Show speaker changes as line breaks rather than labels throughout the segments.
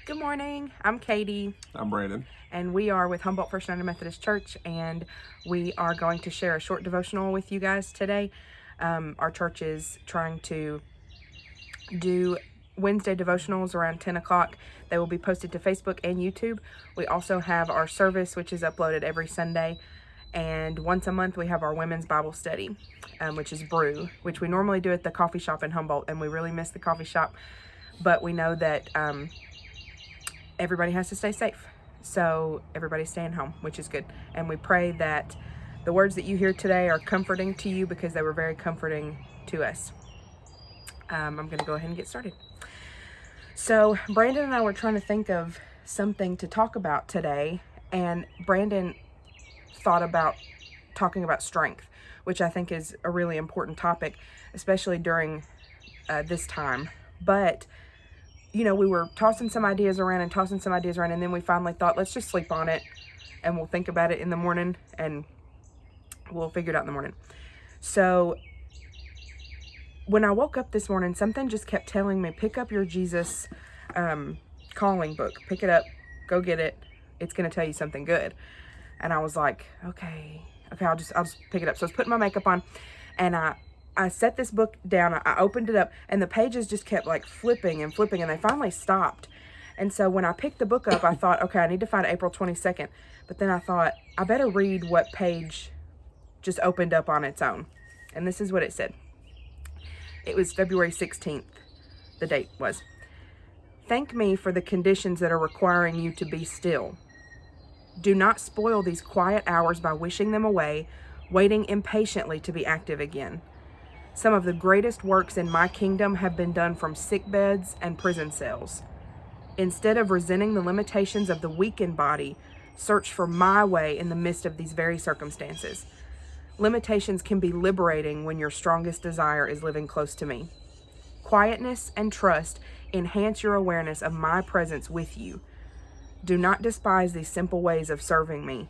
Good morning. I'm Katie,
I'm Brandon.
and we are with Humboldt First United Methodist Church, and we are going to share a short devotional with you guys today. Our church is trying to do Wednesday devotionals around 10 o'clock. They will be posted to Facebook and YouTube. We also have our service, which is uploaded every Sunday. And once a month, we have our women's Bible study, which is Brew, which we normally do at the coffee shop in Humboldt. And we really miss the coffee shop, but we know that everybody has to stay safe. So everybody's staying home, which is good. And we pray that the words that you hear today are comforting to you because they were very comforting to us. I'm going to go ahead and get started. So Brandon and I were trying to think of something to talk about today, and Brandon thought about talking about strength, which I think is a really important topic, especially during this time. But we were tossing some ideas around, and then we finally thought, let's just sleep on it, and we'll think about it in the morning, and we'll figure it out in the morning. So when I woke up this morning, something just kept telling me, pick up your Jesus calling book. Pick it up. Go get it. It's going to tell you something good. And I was like, okay, I'll just pick it up. So I was putting my makeup on, and I set this book down. I opened it up, and the pages just kept like flipping, and they finally stopped. And so when I picked the book up, I thought, okay, I need to find April 22nd. But then I thought, I better read what page just opened up on its own. And this is what it said. It was February 16th, the date was. Thank me for the conditions that are requiring you to be still. Do not spoil these quiet hours by wishing them away, waiting impatiently to be active again. Some of the greatest works in my kingdom have been done from sick beds and prison cells. Instead of resenting the limitations of the weakened body, search for my way in the midst of these very circumstances. Limitations can be liberating when your strongest desire is living close to me. Quietness and trust enhance your awareness of my presence with you. Do not despise these simple ways of serving me.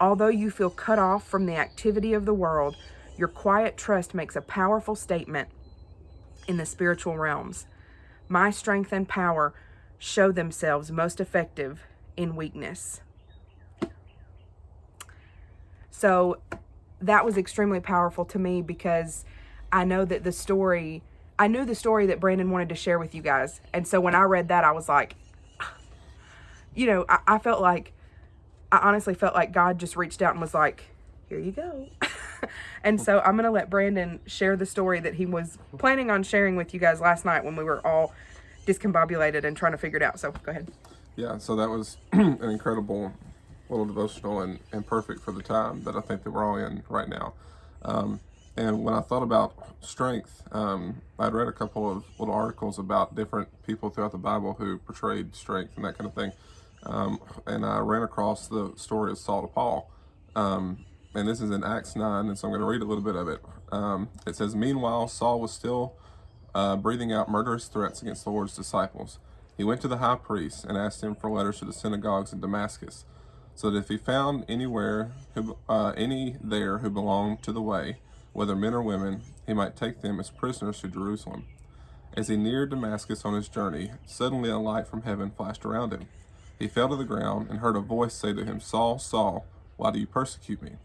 Although you feel cut off from the activity of the world, your quiet trust makes a powerful statement in the spiritual realms. My strength and power show themselves most effective in weakness. So that was extremely powerful to me because I know that I knew the story that Brandon wanted to share with you guys. And so when I read that, I was like, I honestly felt like God just reached out and was like, here you go. And so I'm going to let Brandon share the story that he was planning on sharing with you guys last night when we were all discombobulated and trying to figure it out. So go ahead.
Yeah, so that was an incredible little devotional and perfect for the time that I think that we're all in right now. And when I thought about strength, I'd read a couple of little articles about different people throughout the Bible who portrayed strength and that kind of thing. And I ran across the story of Saul to Paul. And this is in Acts 9, and so I'm going to read a little bit of it. It says, Meanwhile, Saul was still breathing out murderous threats against the Lord's disciples. He went to the high priest and asked him for letters to the synagogues in Damascus, so that if he found any there who belonged to the way, whether men or women, he might take them as prisoners to Jerusalem. As he neared Damascus on his journey, suddenly a light from heaven flashed around him. He fell to the ground and heard a voice say to him, Saul, Saul, why do you persecute me?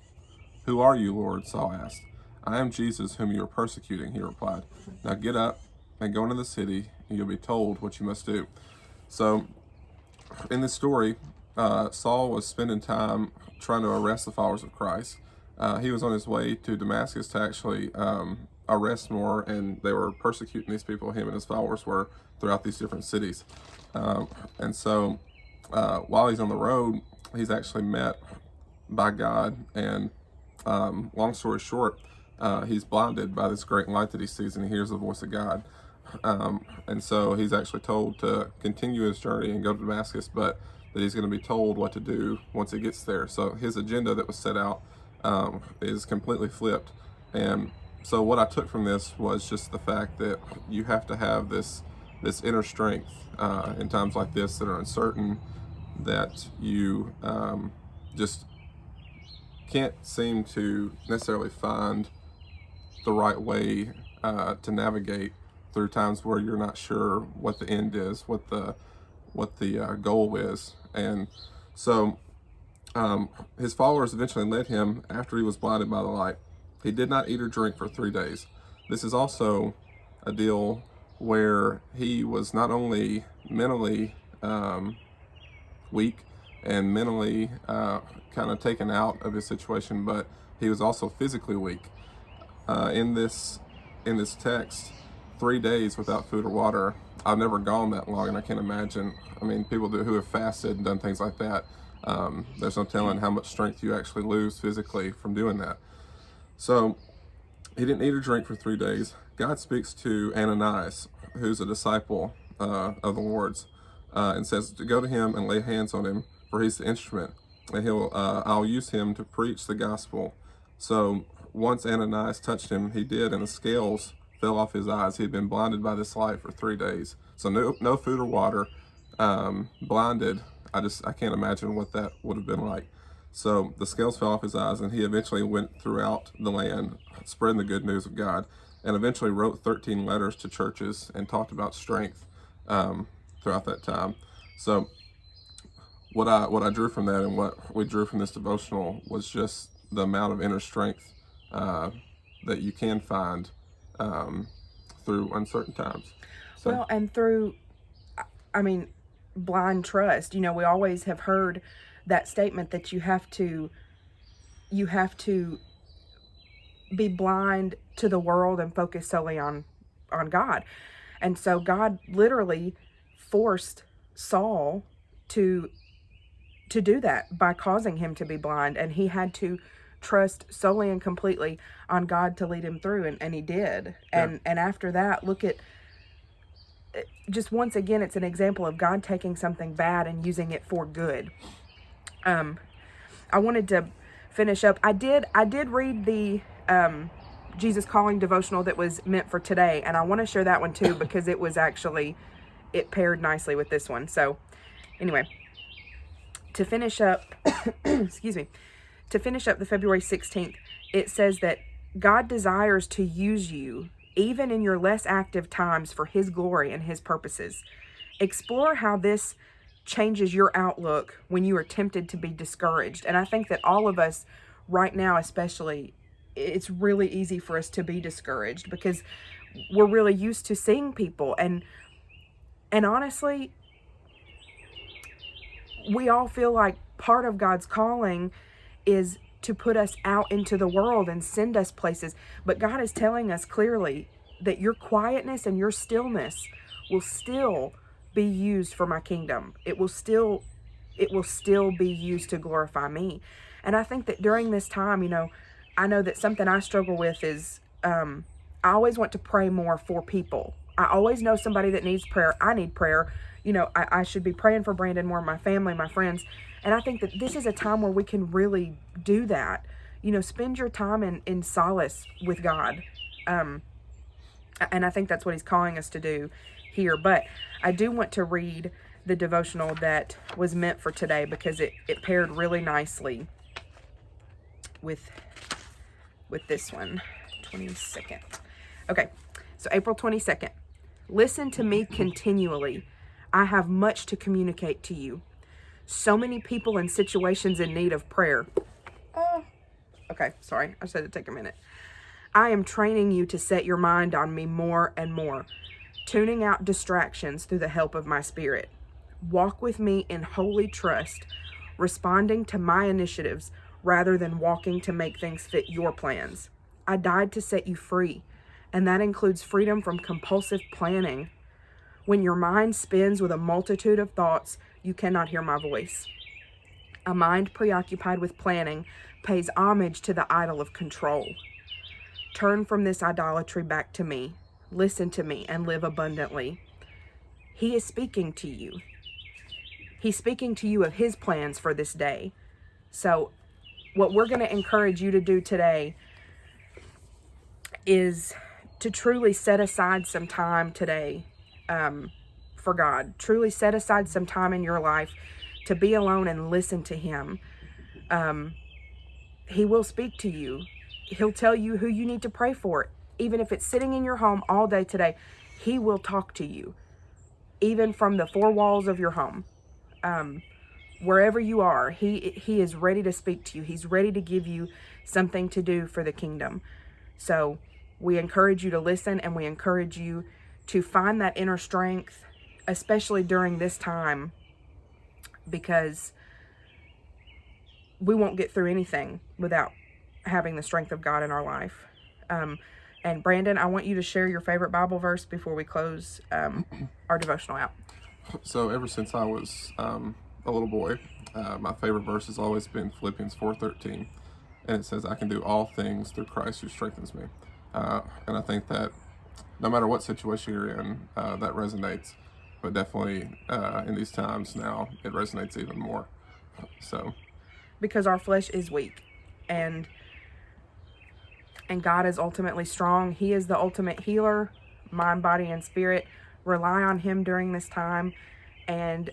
Who are you, Lord? Saul asked. I am Jesus whom you are persecuting, he replied. Now get up and go into the city, and you'll be told what you must do. So, in this story, Saul was spending time trying to arrest the followers of Christ. He was on his way to Damascus to actually arrest more, and they were persecuting these people, him and his followers were, throughout these different cities. And so, while he's on the road, he's actually met by God, and long story short, he's blinded by this great light that he sees, and he hears the voice of God. And so he's actually told to continue his journey and go to Damascus, but that he's going to be told what to do once he gets there. So his agenda that was set out is completely flipped. And so what I took from this was just the fact that you have to have this inner strength in times like this that are uncertain, that you just can't seem to necessarily find the right way to navigate through times where you're not sure what the end is, what what the goal is. And so his followers eventually led him after he was blinded by the light. He did not eat or drink for 3 days. This is also a deal where he was not only mentally weak and mentally kind of taken out of his situation, but he was also physically weak. In this text, 3 days without food or water. I've never gone that long, and I can't imagine. I mean, people who have fasted and done things like that. There's no telling how much strength you actually lose physically from doing that. So he didn't eat or drink for 3 days. God speaks to Ananias, who's a disciple of the Lord's, and says to go to him and lay hands on him, for he's the instrument, and I'll use him to preach the gospel. So once Ananias touched him, he did, and the scales fell off his eyes. He had been blinded by this light for 3 days. So no food or water, blinded. I can't imagine what that would have been like. So the scales fell off his eyes, and he eventually went throughout the land, spreading the good news of God, and eventually wrote 13 letters to churches and talked about strength throughout that time. So what I drew from that, and what we drew from this devotional, was just the amount of inner strength that you can find through uncertain times. So.
Well, and through, I mean, blind trust. You know, we always have heard that statement that you have to be blind to the world and focus solely on God. And so God literally forced Saul to do that by causing him to be blind, and he had to trust solely and completely on God to lead him through, and he did.
Yeah.
And after that, look at, just once again, it's an example of God taking something bad and using it for good. I wanted to finish up. I did read the Jesus Calling devotional that was meant for today, and I want to share that one too, because it paired nicely with this one. So anyway, to finish up, excuse me, to finish up the February 16th, it says that God desires to use you even in your less active times for his glory and his purposes. Explore how this changes your outlook when you are tempted to be discouraged. And I think that all of us right now, especially, it's really easy for us to be discouraged because we're really used to seeing people. And honestly, we all feel like part of God's calling is to put us out into the world and send us places. Be God is telling us clearly that your quietness and your stillness will still be used for my kingdom. It will still be used to glorify me. And I think that during this time, you know, I know that something I struggle with is I always want to pray more for people. I always know somebody that needs prayer. I need prayer. You know, I should be praying for Brandon more, my family, my friends. And I think that this is a time where we can really do that. You know, spend your time in solace with God. And I think that's what he's calling us to do here. But I do want to read the devotional that was meant for today because it paired really nicely with this one. 22nd. Okay, so April 22nd. Listen to me continually. I have much to communicate to you. So many people in situations in need of prayer. Okay, sorry. I said it'd take a minute. I am training you to set your mind on me more and more, tuning out distractions through the help of my Spirit. Walk with me in holy trust, responding to my initiatives rather than walking to make things fit your plans. I died to set you free, and that includes freedom from compulsive planning. When your mind spins with a multitude of thoughts, you cannot hear my voice. A mind preoccupied with planning pays homage to the idol of control. Turn from this idolatry back to me. Listen to me and live abundantly. He is speaking to you. He's speaking to you of his plans for this day. So what we're going to encourage you to do today is to truly set aside some time today for God. Truly set aside some time in your life to be alone and listen to him. He will speak to you. He'll tell you who you need to pray for. Even if it's sitting in your home all day today, he will talk to you. even from the four walls of your home. Wherever you are, he is ready to speak to you. He's ready to give you something to do for the kingdom. So we encourage you to listen, and we encourage you to find that inner strength, especially during this time, because we won't get through anything without having the strength of God in our life. And Brandon, I want you to share your favorite Bible verse before we close our devotional out.
So ever since I was a little boy, my favorite verse has always been Philippians 4:13, and it says, "I can do all things through Christ who strengthens me." And I think that no matter what situation you're in, that resonates. But definitely in these times now, it resonates even more. So,
because our flesh is weak, and God is ultimately strong. He is the ultimate healer, mind, body, and spirit. Rely on Him during this time. And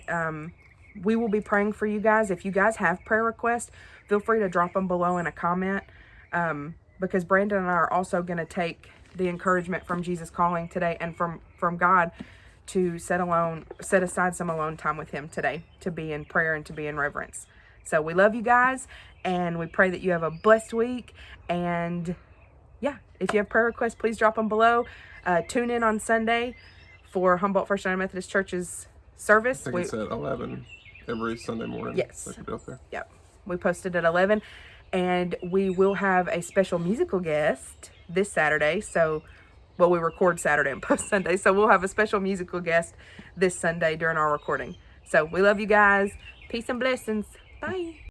we will be praying for you guys. If you guys have prayer requests, feel free to drop them below in a comment, because Brandon and I are also going to take the encouragement from Jesus Calling today, and from God, to set aside some alone time with Him today, to be in prayer and to be in reverence. So we love you guys, and we pray that you have a blessed week. And yeah, if you have prayer requests, please drop them below. Tune in on Sunday for Humboldt First United Methodist Church's service.
I think it's at 11 every Sunday morning.
Yes.
So you up there.
Yep. We posted at 11, and we will have a special musical guest this Saturday. So, well, we record Saturday and post Sunday. So we'll have a special musical guest this Sunday during our recording. So we love you guys. Peace and blessings. Bye.